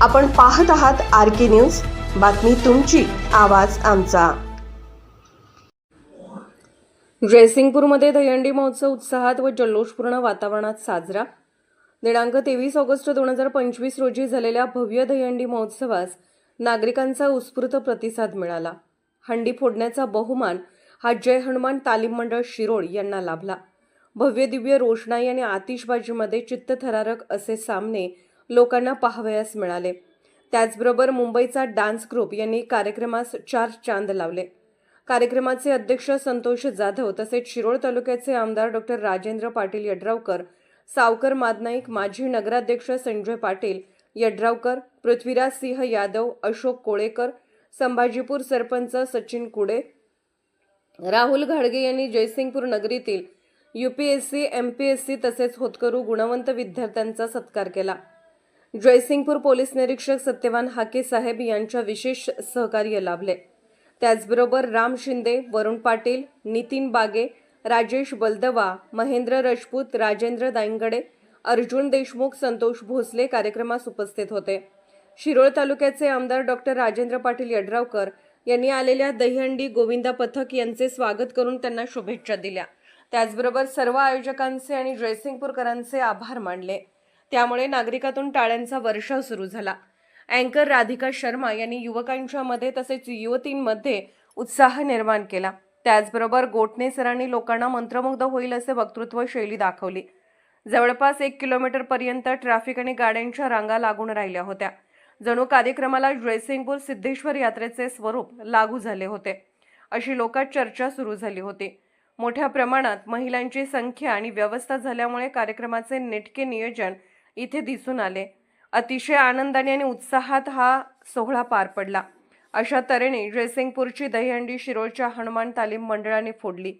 आपण पाहत आहात RK न्यूज, बातमी तुमची, आवाज आमचा। जयसिंगपूरमध्ये दहीहंडी महोत्सव उत्साहात व जल्लोषपूर्ण वातावरणात साजरा। दिनांक 23 ऑगस्ट 2025 रोजी झालेल्या भव्य दहीहंडी महोत्सवास नागरिकांचा उत्स्फूर्त प्रतिसाद मिळाला। हंडी फोडण्याचा बहुमान हा जय हनुमान तालीम मंडळ शिरोळ यांना लाभला। भव्य दिव्य रोषणाई आणि आतिषबाजीमध्ये चित्तथरारक असे सामने लोकांना पाहावयास मिळाले। त्याचबरोबर मुंबईचा डान्स ग्रुप यांनी कार्यक्रमास 4 चांद लावले। कार्यक्रमाचे अध्यक्ष संतोष जाधव तसेच शिरोळ तालुक्याचे आमदार डॉ. राजेंद्र पाटील यड्रावकर, सावकर मादनाईक, माजी नगराध्यक्ष संजय पाटील यड्रावकर, पृथ्वीराज सिंह यादव, अशोक कोळेकर, संभाजीपूर सरपंच सचिन कुडे, राहुल घाडगे यांनी जयसिंगपूर नगरीतील UPSC, MPSC तसेच होतकरू गुणवंत विद्यार्थ्यांचा सत्कार केला। जयसिंगपूर पोलीस निरीक्षक सत्यवान हाके साहेब यांच्या विशेष सहकार्य लाभले। त्याचबरोबर राम शिंदे, वरुण पाटील, नितीन बागे, राजेश बलदवा, महेंद्र राजपूत, राजेंद्र दांगडे, अर्जुन देशमुख, संतोष भोसले कार्यक्रमास उपस्थित होते। शिरोळ तालुक्याचे आमदार डॉ. राजेंद्र पाटील यड्रावकर यांनी आलेल्या दहीहंडी गोविंदा पथक यांचे स्वागत करून त्यांना शुभेच्छा दिल्या। त्याचबरोबर सर्व आयोजकांचे आणि जयसिंगपूरकरांचे आभार मानले। त्यामुळे नागरिकातून टाळ्यांचा वर्षाव सुरू झाला। अँकर राधिका शर्मा यांनी युवकांच्या मध्ये तसेच युवतींमध्ये उत्साह निर्माण केला। त्याचबरोबर गोटणे सरांनी लोकांना मंत्रमुग्ध होईल असे वक्तृत्व शैली दाखवली। जवळपास 1 किलोमीटर पर्यंत ट्रॅफिक आणि गाड्यांच्या रांगा लागून राहिल्या होत्या। जणू कार्यक्रमाला जयसिंगपूर सिद्धेश्वर यात्रेचे स्वरूप लागू झाले होते, अशी लोकात चर्चा सुरू झाली होती। मोठ्या प्रमाणात महिलांची संख्या आणि व्यवस्था झाल्यामुळे कार्यक्रमाचे नेटके नियोजन इथे दिसून आले। अतिशय आनंदाने आणि उत्साहात हा सोहळा पार पडला। अशा तऱ्हेने जयसिंगपूरची दहीहंडी शिरोळच्या हनुमान तालीम मंडळाने फोडली।